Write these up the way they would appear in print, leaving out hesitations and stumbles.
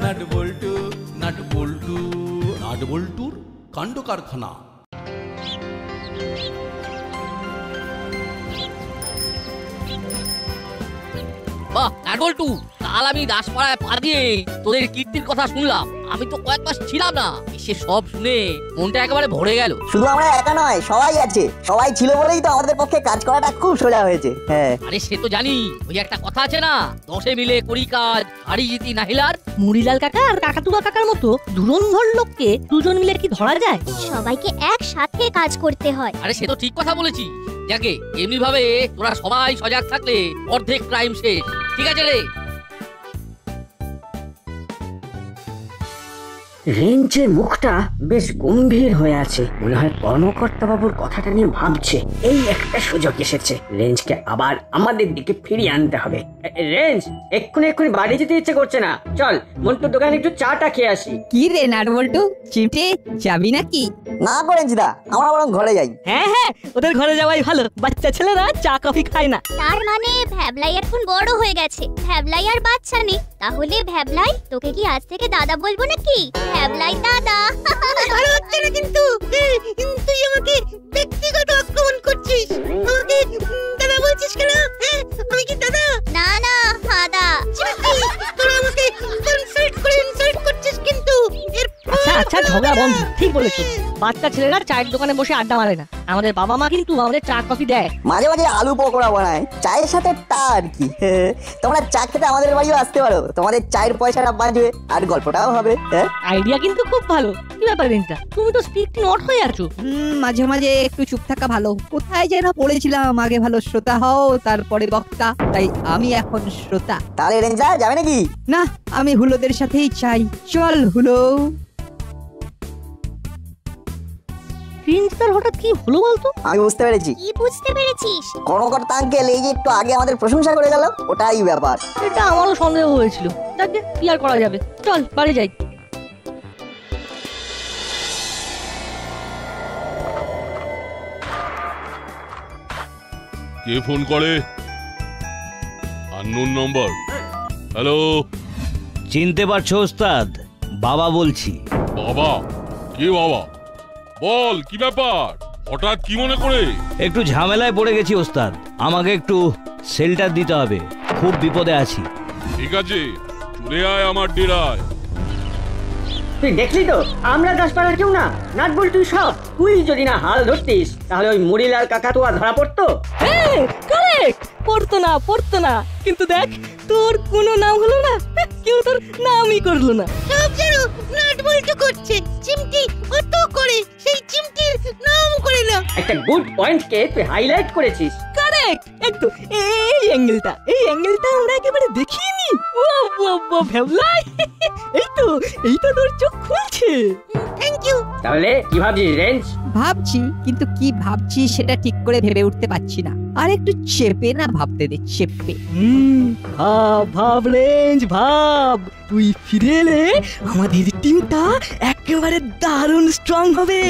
Nut বল্টু nut বল্টু nut বল্টুর কাণ্ড কারখানা। বাহ নাটবল্টু, কাল আমি দাসপাড়ায় পা দিয়ে তোদের কীর্তির কথা শুনলাম। আমি তো কয়েক মাস ছিলাম না, এসে সব শুনে মনটা একেবারে ভরে গেল। শুধু আমরা একা নয়, সবাই আছে। সবাই ছিল বলেই তো আমাদের পক্ষে কাজ করাটা খুব সোজা হয়েছে। হ্যাঁ আরে সে তো জানি, ওই একটা কথা আছে না, 10 মিলে করি কাজ, হারি জিতি নাহিলার। মুড়িলাল কাকা আর কাকাতুয়া কাকার মতো ধুরন্ধর লোককে দুজন মিলে কি ধরা যায়? সবাইকে একসাথে কাজ করতে হয়। আরে সে তো ঠিক কথা বলেছি। যাকে এমনি ভাবে তোরা সবাই সজাগ থাকলে অর্ধেক ক্রাইম শেষ। ঠিক আছে রে। রেঞ্জের মুখটা বেশ গম্ভীর হয়ে আছে, মনে হয় কর্মকর্তা বাবুর কথাটা নিয়ে ভাবছে। এই একটা সুযোগ এসেছে, রেঞ্জকে আবার আমাদের দিকে ফিরিয়ে আনতে হবে। রেঞ্জ, এক্ষুনি বাড়ি যেতে ইচ্ছে করছে না, চল মন্টুর দোকানে একটু চাটা খেয়ে আসি। কি রে নাটবল্টু, চিমটে যাবি নাকি? না করেছিদা, আমরা বরং ঘরে যাই। হ্যাঁ হ্যাঁ, ওদের ঘরে যাওয়াই ভালো, বাচ্চা ছেলেরা চা কফি খায় না। তার মানে ভ্যাবলাই এখন বড় হয়ে গেছে, ভ্যাবলাই আর বাচ্চা নেই। তাহলে ভ্যাবলাই, তোকে কি আজ থেকে দাদা বলবো নাকি? ভ্যাবলাই দাদা। ভালো হচ্ছে না কিন্তু, তুই আমাকে ব্যক্তিগত আক্রমণ করছিস। আমাকে দাদা বলছিস কেন? আমি কি দাদা? না না দাদা। তোরা আমাকে ইনসাল্ট করছিস কিন্তু। আচ্ছা আচ্ছা, ঝগড়া বন্ধ। ঠিক বলেছিস, বাচ্চা ছেলেরা চায়ের দোকানে বসে আড্ডা মারে না। আমাদের বাবা মা কিন্তু আমাদের চা কফি দেয়। মাঝে মাঝে আলু পকোড়া বানায় চায়ের সাথে, তা আর কি। তোমরা চা খেতে আমাদের বাড়িও আসতে পারো, তোমাদের চায়ের পয়সাটা বাঁচবে আর গল্পটাও হবে। আইডিয়া কিন্তু খুব ভালো। কি ব্যাপার রিঞ্জা, তুমি তো স্পিক নট হয়ে আছো। মাঝে মাঝে একটু চুপ থাকা ভালো। কোথায় যেন পড়েছিলাম, আগে ভালো শ্রোতা হও তারপরে বক্তা, তাই আমি এখন শ্রোতা। তাহলে রেঞ্জা যাবে নাকি? না, আমি হুলোদের সাথেই চাই। চল হুলো। রিঞ্জার হঠাৎ কি হলো বলতো? আমি বুঝতে পেরেছি। কি বুঝতে পেরেছিস? কর্মকর্তা আঙ্কেল এই যে একটু আগে আমাদের প্রশংসা করে গেল, ওটাই ব্যাপার। এটা আমারও সন্দেহ হয়েছিল। যাকে কি আর করা যাবে, চল বাড়ি যাই। কে ফোন করে? আননোন নম্বর। হ্যালো, চিনতে পারছো ওস্তাদ? বাবা বলছি। বাবা? কে বাবা? বল কি ব্যাপার, হঠাৎ কি মনে করে? একটু ঝামেলায় পড়ে গেছি ওস্তাদ, আমাকে একটু শেল্টার দিতে হবে, খুব বিপদে আছি। ঠিক আছে, চলে আয় আমার ডেরায়। তুই দেখলি তো, আমরা দাসপাড়ার কেউ না, নাটবল্টু সব। তুই যদি না হাল ধরতিস, তাহলে ওই মুড়িলাল কাকাতুয়া ধরা পড়তো। পড়তো না, কিন্তু দেখ তোর কোনো নাম হলো না, কেউ তোর নামই করলো না। সব যেন নাটবল্টু করছে, চিমটি অত করে সেই চিমটির নাম করে না। একটা গুড পয়েন্টকে তুই হাইলাইট করেছিস। কারেক্ট, একদম এই অ্যাঙ্গেলটা আমরা একেবারে দেখিনি। ও ভ্যাবলাই, এই তো তোর চোখ খুলছে। Thank you. তাহলে কি ভাবছিস রেঞ্জ? ভাবছি, কিন্তু কি ভাবছি সেটা ঠিক করে ভেবে উঠতে পারছি না। আর একটু চেপে না ভাবতে দে, চেপে। ভাব রেঞ্জ, ভাব। তুই ফিরে এলে আমাদের টিমটা একেবারে দারুণ স্ট্রং হবে।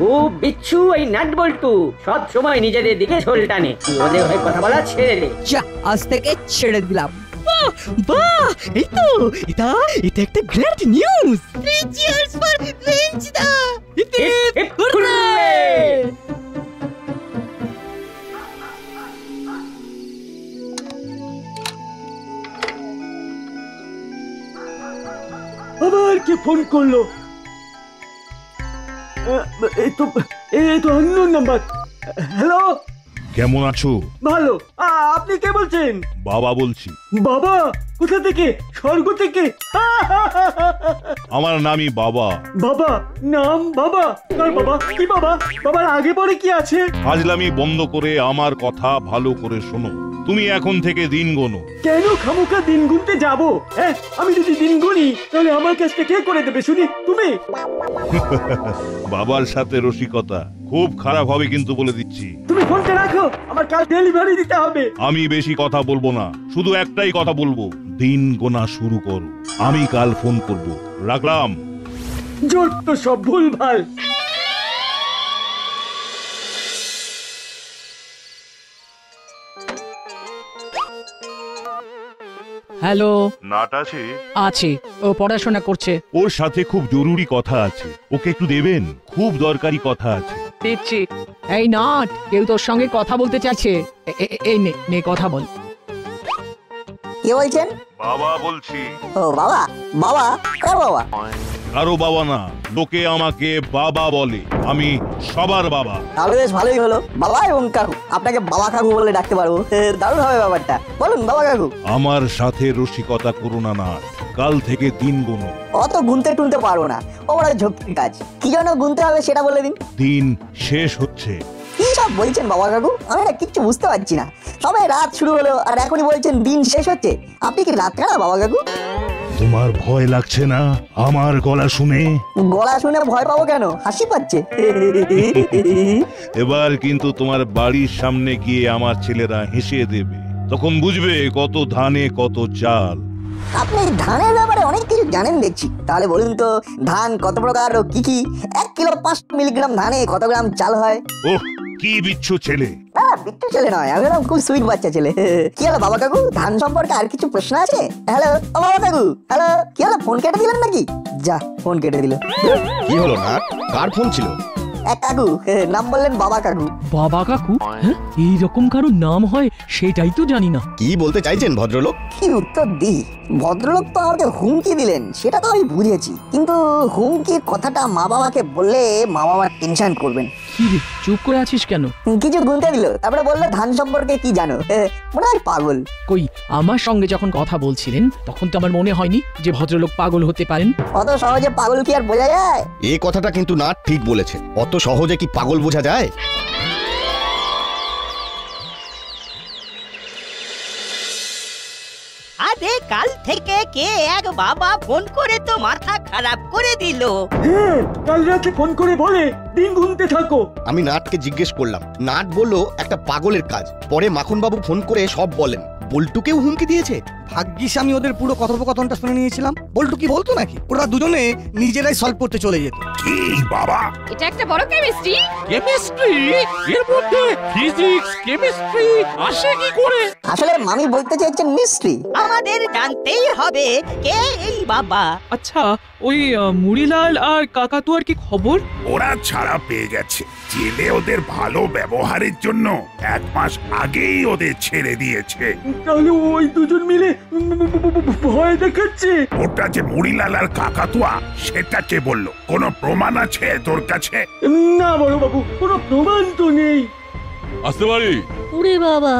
ও বিচ্ছু, এই নাটবল্টু সব সময় নিজেদের দিকে ঝোল টানে। ওদের হয়ে কথা বলা ছেড়ে দে। যা, আজ থেকে ছেড়ে দিলাম। বাহ, এই তো এটা একটা গ্রেট নিউজ। চিয়ার্স ফর রেঞ্জ দা। হুররে! আবার কে ফোন করলো? এই তো আননোন নাম্বার। হ্যালো, কেমন আছো? ভালো। আপনি কে বলছেন? বাবা বলছি। বাবা? কোথা থেকে? স্বর্গ থেকে? আমার নামই বাবা। বাবা? নাম বাবা? কার বাবা? কি বাবা? বাবার আগে পরে কি আছে? ফাজলামি বন্ধ করে আমার কথা ভালো করে শোনো। তুমি এখন থেকে দিন গোনো। কেন খামোখা দিন গুনতে যাব? আমি যদি দিন গুনি তাহলে আমার কাজটা কে করে দেবে শুনি? তুমি? বাবার সাথে রসিকতা খুব খারাপ হবে কিন্তু বলে দিচ্ছি। তুমি ফোনটা রাখো, আমার কাল ডেলিভারি দিতে হবে। আমি বেশি কথা বলবো না, শুধু একটাই কথা বলবো, দিন গোনা শুরু করো। আমি কাল ফোন করব, রাখলাম। যত সব ভুলভাল। হ্যালো, নাট আছে? আছে, ও পড়াশোনা করছে। ওর সাথে খুব জরুরি কথা আছে, ওকে একটু দেবেন, খুব দরকারি কথা আছে। দিচ্ছি। এই নাট, কেউ তোর সঙ্গে কথা বলতে চাইছে। এই নে নে কথা বল। কে বলছেন? বাবা বলছি। ও বাবা, বাবা কার বাবা? কারো বাবা না, লোকে আমাকে বাবা বলে, আমি সবার বাবা। তাহলে বেশ ভালোই হলো, বাবা এবং কাকু। আপনাকে বাবা কাকু বলে ডাকতে পারবো, দারুণ হবে ব্যাপারটা। বলুন বাবা কাকু। আমার সাথে রসিকতা করো না নাট, কাল থেকে দিন গুনো। অত গুনতে টুনতে পারবো না, ও বড় ঝক্কির কাজ। কি জন্য গুনতে হবে সেটা বলে দিন। দিন শেষ হচ্ছে। কি সব বলছেন বাবা কাকু? আমি না কিচ্ছু বুঝতে পারছি না। সবাই রাত শুরু হলো আর এখনই বলছেন দিন শেষ হচ্ছে। আপনি কি রাত কানা বাবা কাকু? তোমার ভয় লাগছে না আমার গলা শুনে? গলা শুনে ভয় পাবো কেন? হাসি পাচ্ছে। এবার কিন্তু তোমার বাড়ির সামনে গিয়ে আমার ছেলেরা হেসে দেবে, তখন বুঝবে কত ধানে কত চাল। আপনি ধানের ব্যাপারে অনেক কিছু জানেন দেখছি। তাহলে বলুন তো, ধান কত প্রকার ও কি কি? 1 কিলো 5 মিলিগ্রাম ধানে কত গ্রাম চাল হয়? ওহ, কি বিচ্ছু ছেলে! না, বিট্টু ছেলে নয়, আমি খুব সুইট বাচ্চা ছেলে। কি হলো বাবা কাকু, ধান সম্পর্কে আর কিছু প্রশ্ন আছে? হ্যালো ও বাবা কাকু, হ্যালো। কি হলো, ফোন কেটে দিলেন নাকি? যা, ফোন কেটে দিল। কি হলো না, কার ফোন ছিল? এক কাকু, নাম বললেন বাবা কাকু। বাবা কাকু? হ্যাঁ, এইরকম কারো নাম হয় সেটাই তো জানি না। কি বলতে চাইছেন ভদ্রলোক? কি উত্তর দিই? ভদ্রলোক তো আমাকে হুমকি দিলেন, সেটা তো আমি বুঝেছি, কিন্তু হুমকির কথাটা মা বাবাকে বললে মা বাবা টেনশন করবেন। কি রে, চুপ করে আছিস কেন? কিছু গুনতে দিল, তারপরে বললো ধান সম্পর্কে কি জানো। মনে হয় পাগল। কই, আমার সঙ্গে যখন কথা বলছিলেন তখন তো আমার মনে হয়নি যে ভদ্রলোক পাগল হতে পারেন। অত সহজে পাগল কি আর বোঝা যায়? এই কথাটা কিন্তু না ঠিক বলেছে। অত সহজে কি পাগল বোঝা যায়? আরে কাল থেকে কে এক বাবা ফোন করে তো মাথা খারাপ করে দিল। হ্যাঁ, কাল রাতে ফোন করে বলে দিন গুনতে থাকো। আমি নাটকে জিজ্ঞেস করলাম, নাট বললো একটা পাগলের কাজ। পরে মাখন বাবু ফোন করে সব বলেন। বল্টুকেও হুমকি দিয়েছে। ভাগ্যিস আমি ওদের পুরো কথোপকথনটা শুনে নিয়েছিলাম। বল্টু কি বলতো নাকি? ওরা দুজনে নিজেরাই সলভ করতে চলে যেত। কি বাবা, এটা একটা বড় কেমিস্ট্রি। কেমিস্ট্রি? এর মধ্যে ফিজিক্স, কেমিস্ট্রি আসে কি করে? আসলে মামি বলতে চাইছেন মিস্ট্রি। আমাদের জানতেই হবে কে এই বাবা। আচ্ছা, ওই মুড়িলাল আর কাকাতুয়ার কি খবর? ওরা ছাড়া পেয়ে গেছে। জেলে ওদের ভালো ব্যবহারের জন্য 1 মাস আগেই ওদের ছেড়ে দিয়েছে। তাহলে ওই দুজন মিলে ভয় দেখাচ্ছে। ওটা যে মুড়িলাল আর কাকাতুয়া, সেটা কে বললো? কোনো প্রমাণ আছে তোর কাছে? না বড় বাবু, কোনো প্রমাণ তো নেই। আসতে পারি? ওরে বাবা,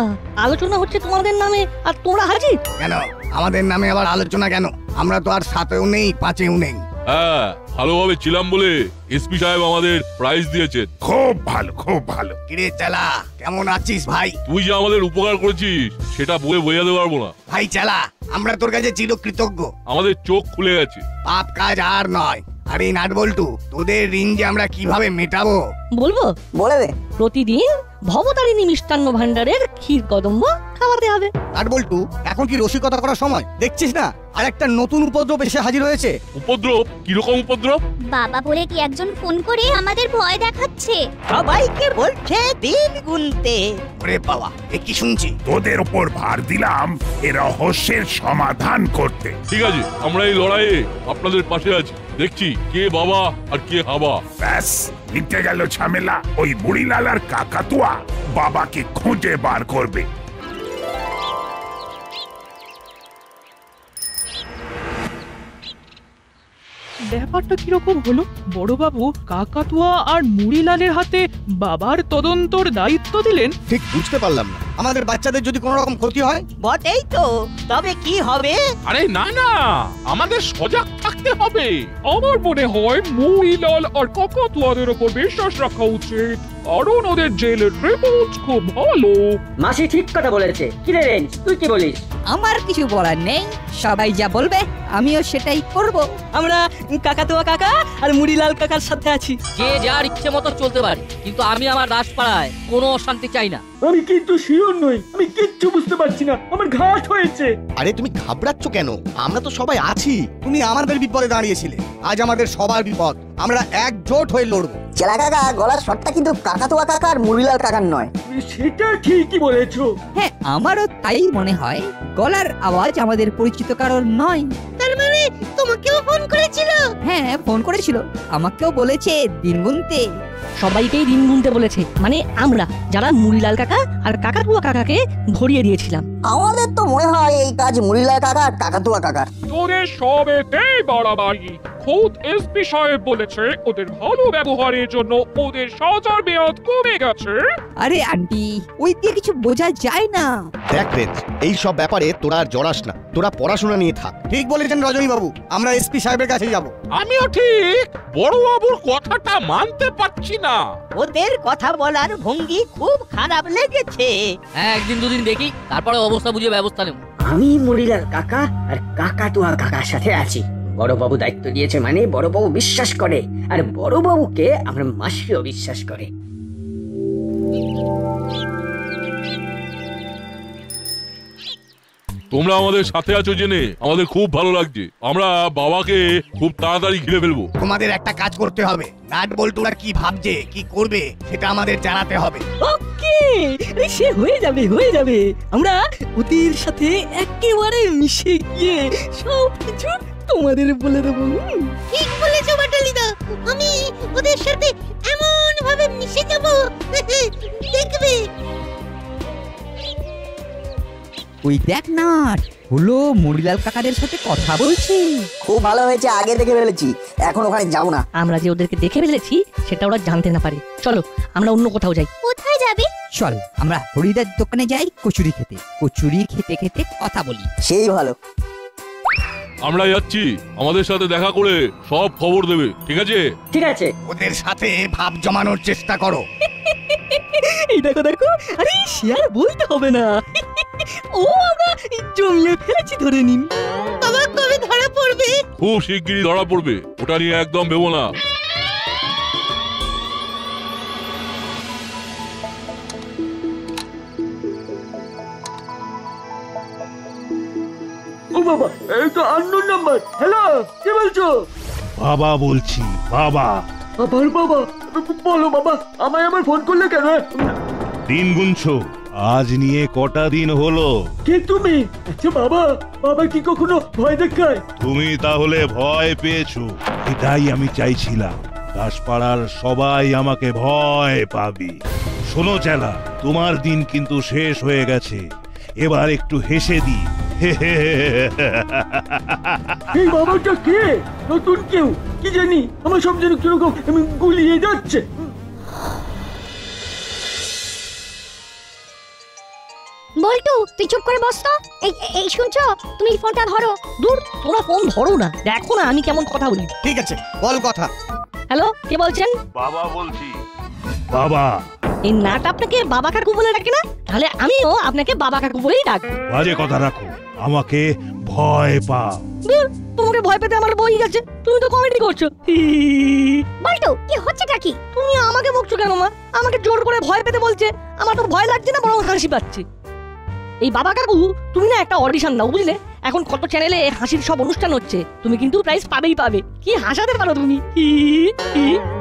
আলোচনা হচ্ছে তোমাদের নামে আর তোমরা হাজির? কেন আমাদের নামে আবার আলোচনা কেন? আমরা তো আর 7এও নেই, 5এও নেই। হ্যাঁ, ভালোভাবে ছিলাম বলে এসপি সাহেব আমাদের প্রাইজ দিয়েছেন। খুব ভালো, খুব ভালো। কিরে চালা, কেমন আছিস ভাই? তুই যে আমাদের উপকার করেছিস সেটা বলে বোঝাতে পারবো না। ভাই চালা, আমরা তোর কাছে চিরকৃতজ্ঞ। আমাদের চোখ খুলে গেছে। পাপ কাজ আর নয়। আরে নাট বল্টু, তোদের ঋণ যে আমরা কিভাবে মেটাবো বলবো? বলে দে। প্রতিদিন ভবতারিণী মিষ্টান্ন ভান্ডারের ক্ষীর কদম্ব খাওয়াতে হবে। নাট বল্টু, এখন কি রসিকতা করার সময়? দেখছিস না আর একটা নতুন উপদ্রব এসে হাজির হয়েছে। উপদ্রব? কিরকম উপদ্রব? বাবা বলে কি একজন ফোন করে আমাদের ভয় দেখাচ্ছে। সবাইকে বলছে দিন গুনতে। ওরে বাবা, এ কি শুনছি? তোদের উপর ভার দিলাম এ রহস্যের সমাধান করতে। ঠিক আছে, আমরা এই লড়াইয়ে আপনাদের পাশে আছি। দেখছি কে বাবা আর কে হাবা। ব্যাস, মিটে গেল ঝামেলা। ওই বুড়িলাল আর কাকাতুয়া বাবাকে খুঁজে বার করবে। ব্যাপারটা কিরকম হলো? বড়বাবু কাকাতুয়া আর মুড়িলালের হাতে বাবার তদন্তর দায়িত্ব দিলেন? ঠিক বুঝতে পারলাম না। আমাদের বাচ্চাদের যদি কোনো রকম ক্ষতি হয়? বটেই তো, তবে কি হবে? আরে না না, আমাদের সজাগ থাকতে হবে। আমার মনে হয় মুড়িলাল আর কাকাতুয়াদের উপর বিশ্বাস রাখা উচিত, কারণ ওদের জেলের রিপোর্ট খুব ভালো। মাসি ঠিক কথা বলেছে। কি রে রেঞ্জ, তুই কি বলিস? আমার কিছু বলার নেই, সবাই যা বলবে আমিও সেটাই করব। আমরা কাকাতুয়া কাকা আর মুড়িলাল কাকার সাথে আছি। যে যার ইচ্ছে মতো চলতে পারে, কিন্তু আমি আমার দাসপাড়ায় কোনো অশান্তি চাই না। আমি কিন্তু শিওর নই, আমি কিচ্ছু বুঝতে পারছি না, আমার ঘাট হয়েছে। আরে তুমি ঘাবড়াচ্ছ কেন? আমরা তো সবাই আছি। তুমি আমাদের বিপদে দাঁড়িয়েছিলে, আজ আমাদের সবার বিপদ। আমরা একজোট হয়ে লড়বো। চেলা কাকা, গলার শটটা কিন্তু কাকাতুয়া কাকা আর মুড়িলাল কাকার নয়। সেটা ঠিকই বলেছো। হ্যাঁ, আমারও তাই মনে হয়। গলার আওয়াজ আমাদের পরিচিত কারণ নয়। তার মানে তোমাকেও ফোন করেছিল? হ্যাঁ, ফোন করেছিল, আমাকেও বলেছে দিন গুনতে। সবাইকেই দিন গুনতে বলেছে, মানে আমরা যারা মুড়িলাল কাকা আর কাকাতুয়া কাকাকে ধরিয়ে দিয়েছিলাম। আমাদের তো মনে হয় এই কাজ মুড়িলাল কাকা আর কাকাতুয়া কাকার। তোদের সবেতেই বাড়াবাড়ি। খোদ এসপি সাহেব বলেছে ওদের ভালো ব্যবহারের জন্য ওদের সাজার মেয়াদ কমে গেছে। আরে আন্টি, ওই দিয়ে কিছু বোঝা যায় না। দেখ রেঞ্জ, এই সব ব্যাপারে তোরা আর জড়াস না, তোরা পড়াশোনা নিয়ে থাক। ঠিক বলেছেন রজনী বাবু, আমরা এসপি সাহেবের কাছে যাব। আমিও ঠিক বড় বাবুর কথাটা মানতে পারছি না। ওদের কথা বলার ভঙ্গি খুব খারাপ লেগেছে। হ্যাঁ, একদিন দুদিন দেখি, তারপরে অবস্থা বুঝে ব্যবস্থা নেব। আমি মুড়িলাল কাকা আর কাকাতুয়া কাকার সাথে আছি। বড়বাবু দায়িত্ব দিয়েছে মানে বড়বাবু বিশ্বাস করে, আর বড়বাবুকে আমার মাসিও বিশ্বাস করে। তোমরা আমাদের সাথে আছো জেনে আমাদের খুব ভালো লাগছে। আমরা বাবাকে খুব তাড়াতাড়ি ঘিরে ফেলবো। তোমাদের একটা কাজ করতে হবে, নাট বল্টুরা কি ভাবছে, কি করবে সেটা আমাদের জানাতে হবে। ওকে, সে হয়ে যাবে হয়ে যাবে। আমরা ওদের সাথে একেবারে মিশে গিয়ে সব কিছু তোমাদের বলে দেবো। ঠিক বলেছো বাটালিদা, আমি ওদের সাথে এমন ভাবে মিশে যাব, দেখবে। ওই দেখ না, হলো মুড়িলাল কাকাদের সাথে কথা বলছি। খুব ভালো হয়েছে, আগে দেখে ফেলেছি, এখন ওখানে যাবো না। আমরা যে ওদেরকে দেখে ফেলেছি সেটা ওরা জানতে না পারে। চলো আমরা অন্য কোথাও যাই। কোথায় যাবে? চল আমরা হরিদার দোকানে যাই কচুরি খেতে। কচুরি খেতে খেতে কথা বলি। সেই ভালো। আমরা যাচ্ছি, আমাদের সাথে দেখা করে সব খবর দেবে, ঠিক আছে? ঠিক আছে। ওদের সাথে ভাব জমানোর চেষ্টা করো। এই দেখো দেখো, আরে শেয়ার বলতে হবে না। ও আমরা জমিয়ে ফেলেছি, ধরে নিন। বাবা কবে ধরা পড়বে? খুব শিগগিরই ধরা পড়বে, ওটা নিয়ে একদম ভেবো না। ও বাবা, এই তো আননোন নাম্বার। হ্যালো, কে বলছো? বাবা বলছি, বাবা। আবার বাবা? বলো বাবা, আমায় আবার ফোন করলে কেন? দিন গুনছো, আজ নিয়ে কটা দিন হলো? কে তুমি? আচ্ছা বাবা, বাবা কি কখনো ভয় দেখায়? তুমি তাহলে ভয় পেয়েছো, এটাই আমি চাইছিলাম। দাসপাড়ার সবাই আমাকে ভয় পাবে। শোনো চেলা, তোমার দিন কিন্তু শেষ হয়ে গেছে, এবার একটু হেসে দি। এই বাবাটা কে? নতুন কেউ কি জানি, আমার সব যেন কিরকম গুলিয়ে যাচ্ছে। বল্টু, তুই চুপ করে বস তো। এই শুনছো? তুমি ফোনটা ধরো। দূর, তোমরা ফোন ধরো না, দেখো না আমি কেমন কথা বলি। ঠিক আছে, বল কথা। হ্যালো, কে বলছেন? বাবা বলছি। বাবা। এই নাট আপনাকে বাবা কাকু বলে ডাকে না? তাহলে আমিও আপনাকে বাবা কাকু বলেই ডাকবো। বাজে কথা রাখো, আমাকে ভয় পাও। দূর, তোমাকে ভয় পেতে আমার বই গেছে, তুমি তো কমেডি করছো। বল্টু, কি হচ্ছেটা কি? তুমি আমাকে বকছো কেন মা? আমাকে জোর করে ভয় পেতে বলছে, আমার তো ভয় লাগছে না, বরং হাসি পাচ্ছে। এই বাবা কাকু, তুমি না একটা অডিশন দাও, বুঝলে? এখন কত চ্যানেলে হাসির সব অনুষ্ঠান হচ্ছে, তুমি কিন্তু প্রাইজ পাবেই পাবে। কি হাসাতে পারো তুমি।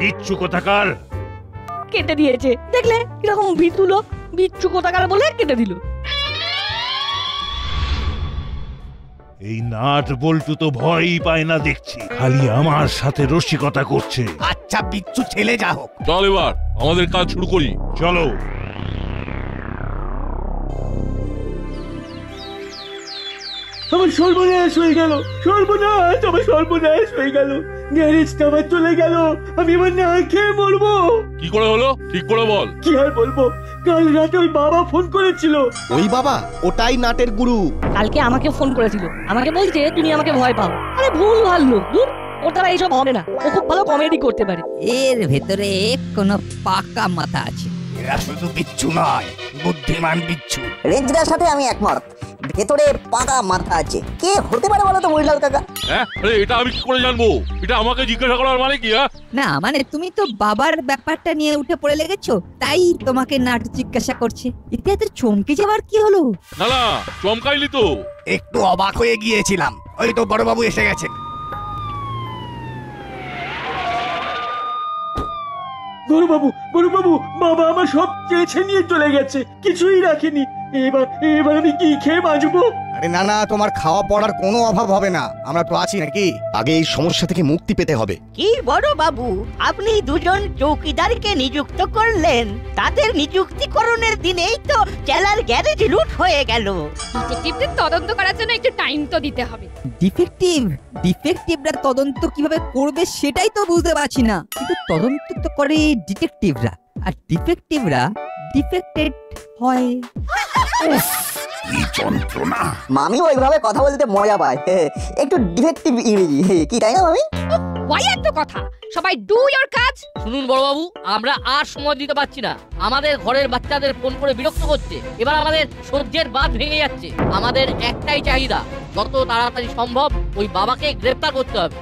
বিচ্ছু কোথাকার। কেটে দিয়েছে, দেখলে কিরকম ভীতু লোক। বিচ্ছু কোথাকার বলে কেটে দিল। এই নাট বল্টু তো ভয়ই পায় না দেখছি, খালি আমার সাথে রসিকতা করছে। আচ্ছা বিচ্ছু ছেলে যা হোক, চল এবার আমাদের কাজ শুরু করি। চলো। আমার সর্বনাশ হয়ে গেল, সর্বনাশ, আমার সর্বনাশ হয়ে গেল। গ্যারেজটা আমার চলে গেল, আমি এবার না খেয়ে মরবো। কি করে হলো ঠিক করে বল। কি আর বলবো, কাল রাতে ওই বাবা ফোন করেছিল। ওই বাবা? ওটাই নাটের গুরু। কালকে আমাকে ফোন করেছিল, আমাকে বলছে তুমি আমাকে ভয় পাও। আরে ভুল ভালো, দূর, ওর দ্বারা এইসব হবে না। ও খুব ভালো কমেডি করতে পারে। এর ভেতরে কোনো পাকা মাথা আছে। এরা শুধু বিচ্ছু নয়, বুদ্ধিমান বিচ্ছু। রেঞ্জদার সাথে আমি একমত। ভেতরে পাকা মাথা আছে। কে হতে পারে বলো তো মরিলাল কাকা? হ্যাঁ, আরে এটা আমি কি করে জানবো? এটা আমাকে জিজ্ঞাসা করার মানে কি? না মানে তুমি তো বাবার ব্যাপারটা নিয়ে উঠে পড়ে লেগেছো, তাই তোমাকে নাট জিজ্ঞাসা করছে। এতে এত চমকে যাবার কি হলো? না না, চমকাইলি তো। একটু অবাক হয়ে গিয়েছিলাম। ওই তো বড়বাবু এসে গেছে। বড়বাবু, বড়বাবু, বাবা আমার সব চেয়েছে নিয়ে চলে গেছে, কিছুই রাখেনি। এবার আমি কি খেয়ে বাঁচবো? আরে না না, তোমার খাওয়া পড়ার কোনো অভাব হবে না, আমরা তো আছি নাকি। আগে এই সমস্যা থেকে মুক্তি পেতে হবে। কি বড় বাবু, আপনি দুজন চৌকিদারকে নিযুক্ত করলেন, তাদের নিযুক্তিকরণের দিনেই তো চেলার গ্যারেজ লুট হয়ে গেল। ডিটেকটিভদের তদন্ত করার জন্য একটু টাইম তো দিতে হবে। ডিটেকটিভরা তদন্ত কিভাবে করবে সেটাই তো বুঝতে পারছি না। কিন্তু তদন্ত তো করে ডিটেকটিভরা, আর ডিফেক্টিভরা ডিফেক্টেড হয়। কি যন্ত্রণা! মামি ওইভাবে কথা বলতে মজা পায়। একটু ডিফেক্টিভ ইংরেজি, কি তাই না মামি? ওয়াই এত কথা, সবাই ডু ইওর কাজ। শুনুন বড়বাবু, আমরা আর সময় দিতে পারছি না। আমাদের ঘরের বাচ্চাদের ফোন করে বিরক্ত করছে। এবার আমাদের সহ্যের বাঁধ ভেঙে যাচ্ছে। আমাদের একটাই চাহিদা, যত তাড়াতাড়ি সম্ভব ওই বাবাকে গ্রেফতার করতে হবে।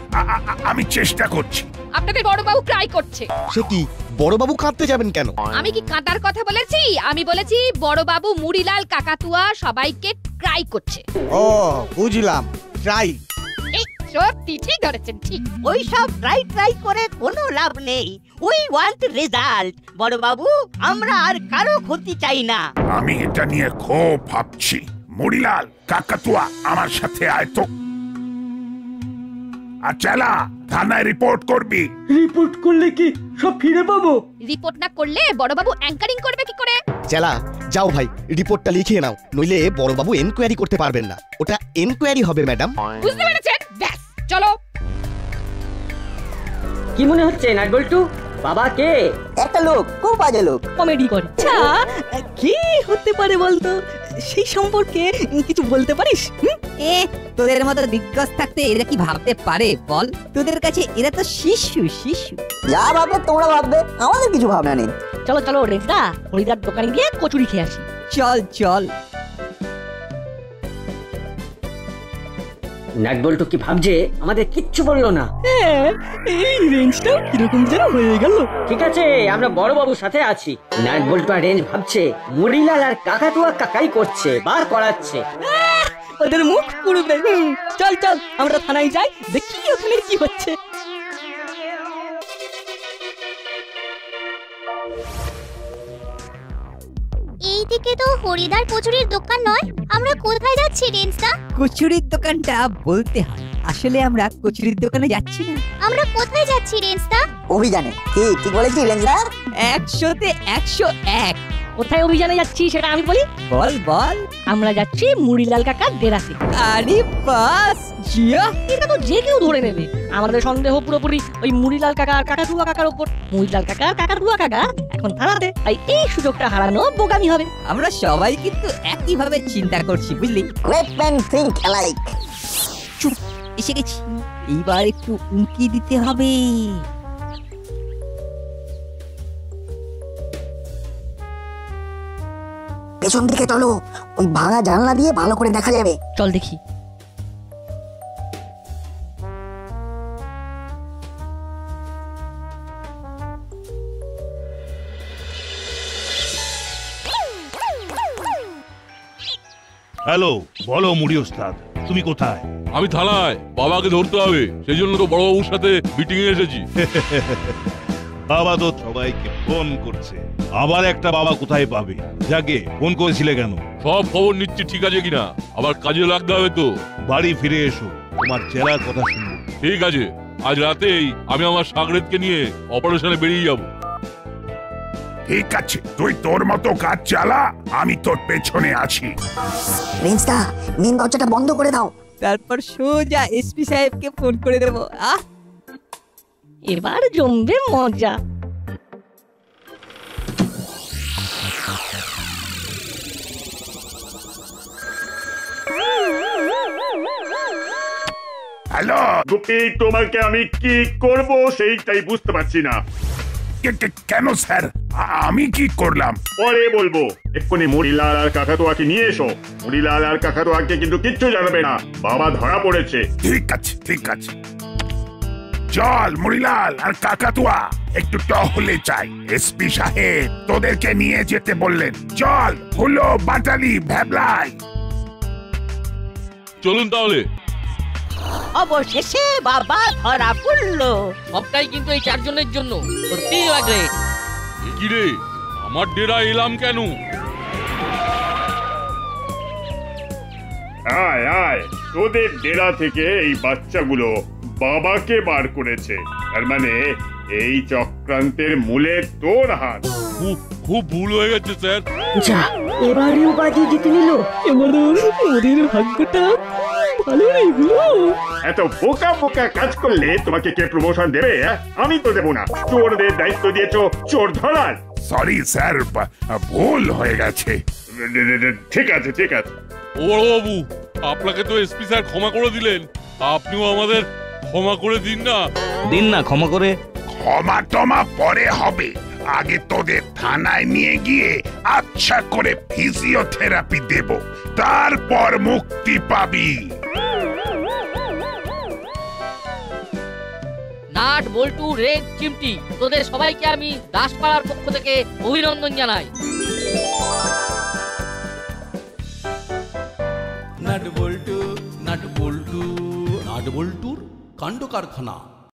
আমি চেষ্টা করছি। আপনাদের বড়বাবু ক্রাই করছে। সে কি, বড়বাবু কাঁদতে যাবেন কেন? আমি কি কাঁদার কথা বলেছি? আমি বলেছি বড়বাবু মুড়িলাল কাকাতুয়া সবাইকে ক্রাই করছে। ও বুঝলাম, ট্রাই। সত্যি ঠিক ধরেছেন, ঠিক। ওই সব ট্রাই করে কোনো লাভ নেই। We want result. বড় বাবু, আমরা আর কারো ক্ষতি চাই না। আমি এটা নিয়ে খুব ভাবছি। মুড়িলাল কাকাতুয়া, আমার সাথে আয় তো। আর চালা, থানায় রিপোর্ট করবি। রিপোর্ট করলে কি সব ফিরে পাবো? রিপোর্ট না করলে বড়বাবু অ্যাঙ্কারিং করবে কি করে? চেলা, যাও ভাই, রিপোর্টটা লিখে নাও, নইলে বড়বাবু এনকোয়ারি করতে পারবেন না। ওটা এনকোয়ারি হবে ম্যাডাম। বুঝতে পেরেছেন? ব্যাস, চলো। কি মনে হচ্ছে নাটবল্টু? বাবা কে? একটা লোক, খুব বাজে লোক, কমেডি করে। আচ্ছা, কি হতে পারে বলতো? সেই সম্পর্কে কিছু বলতে পারিস? তোদের মতো দিগ্গজ থাকতে এরা কি ভাবতে পারে বল? তোদের কাছে এরা তো শিশু। যা ভাববে তোমরা ভাববে, আমাদের কিছু ভাবনা নেই। চলো চলো রেজদা, হরিদার দোকানে গিয়ে কচুরি খেয়ে আসি। চল। নাটবল্টু কি ভাবছে আমাদের কিচ্ছু বললো না? এই রেঞ্জটাও কিরকম যেন হয়ে গেল। ঠিক আছে, আমরা বড়বাবুর সাথে আছি। নাটবল্টু আর রেঞ্জ ভাবছে মুড়িলাল আর কাকাতুয়া কাকাই করছে বা করাচ্ছে। ওদের মুখ পুড়বে। চল আমরা থানায় যাই, দেখি ওখানে কি হচ্ছে। এইদিকে তো হরিদার কচুরির দোকান নয়, আমরা কোথায় যাচ্ছি রেঞ্জদা? কচুরির দোকানটা বলতে হয়, আসলে আমরা কচুরির দোকানে যাচ্ছি না। আমরা কোথায় যাচ্ছি রেঞ্জদা? অভিযানে। ঠিক বলেছি রেঞ্জদা? 100-তে 101। কোথায় অভিযানে যাচ্ছি সেটা আমি বলি। বল। আমরা যাচ্ছি মুড়িলাল কাকার ডেরাতে। আরে বাস, জিয়া, এটা তো যে কেউ ধরে নেবে। আমাদের সন্দেহ পুরোপুরি ওই মুড়িলাল কাকা আর কাকাতুয়া কাকার উপর। মুড়িলাল কাকা আর কাকাতুয়া কাকা এখন থানাতে, তাই এই সুযোগটা হারানো বোকামি হবে। আমরা সবাই কিন্তু একই ভাবে চিন্তা করছি, বুঝলি? Great man think alike. চুপ, এসে গেছি। এইবার একটু উঁকি দিতে হবে। পেছন দিকে চলো, ওই ভাঙা জানলা দিয়ে ভালো করে দেখা যাবে। চল দেখি। হ্যালো, বলো মুড়ি ওস্তাদ, তুমি কোথায়? আমি থানায়, বাবাকে ধরতে হবে, সেই জন্য তো বড়বাবুর সাথে মিটিং এ এসেছি। বাবা তো সবাইকে ফোন করছে, আবার একটা বাবা কোথায় পাবে? যাকে ফোন করেছিলে কেন? সব খবর নিচ্ছি, ঠিক আছে কিনা, আবার কাজে লাগতে হবে তো। বাড়ি ফিরে এসো, তোমার চেলার কথা শুনবো। ঠিক আছে, আজ রাতেই আমি আমার সাগরেদকে নিয়ে অপারেশনে বেরিয়ে যাব। ঠিক আছে, তুই তোর মতো কাজ চালা, আমি তোর পেছনে আছি। রেঞ্জদা, মেন দরজাটা বন্ধ করে দাও। তারপর সোজা এসপি সাহেবকে ফোন করে দেবো। এবার জমবে মজা। হ্যালো গোপী, তোমাকে আমি কি করব সেইটাই বুঝতে পারছি না। কেন স্যার, আমি কি করলাম? পরে বলবো। এক্ষুনি মুড়িলাল আর কাকাতুয়াকে নিয়ে এসো। মুড়িলাল আর কাকাতুয়াকে কিন্তু কিচ্ছু জানাবে না, বাবা ধরা পড়েছে। ঠিক আছে ঠিক আছে। চল মুড়িলাল আর কাকাতুয়া, একটু টহলে চাই। এসপি সাহেব তোদেরকে নিয়ে যেতে বললেন। চল হলো বাটালি ভ্যাবলাই। চলুন তাহলে। অবশেষে বাবা ধরা পড়লো। সবটাই কিন্তু এই চারজনের জন্য। সত্যিই লাগে। কি রে, আমার ডেরা এলাম কেন? আয় আয়, তোদের ডেরা থেকে এই বাচ্চাগুলো বাবাকে বার করেছে। তার মানে এই চক্রান্তের মূলে তোর হাত। খুব ভুল হয়ে গেছে স্যার। যা, এবারেও বাজি জিতে নিল। এবার ওদের ভাগ্যটা ভালো এগুলো। এত বোকা বোকা কাজ করলে তোমাকে কে প্রমোশন দেবে? আমি তো দেবো না। চোরদের দায়িত্ব দিয়েছো চোর ধরার। সরি স্যার, ভুল হয়ে গেছে। ঠিক আছে ঠিক আছে। ও বাবু, আপনাকে তো এসপি স্যার ক্ষমা করে দিলেন, আপনিও আমাদের ক্ষমা করে দিন না। দিন না ক্ষমা করে। ক্ষমা টমা পরে হবে, আগে তোদের থানায় নিয়ে গিয়ে আচ্ছা করে ফিজিওথেরাপি দেব, তারপর মুক্তি পাবি। নাট, বল্টু, রেড, চিমটি, তোদের সবাইকে আমি দাসপাড়ার পক্ষ থেকে অভিনন্দন জানাই। নাট বল্টু, নাট বল্টু, নাট বল্টুর কাণ্ড কারখানা।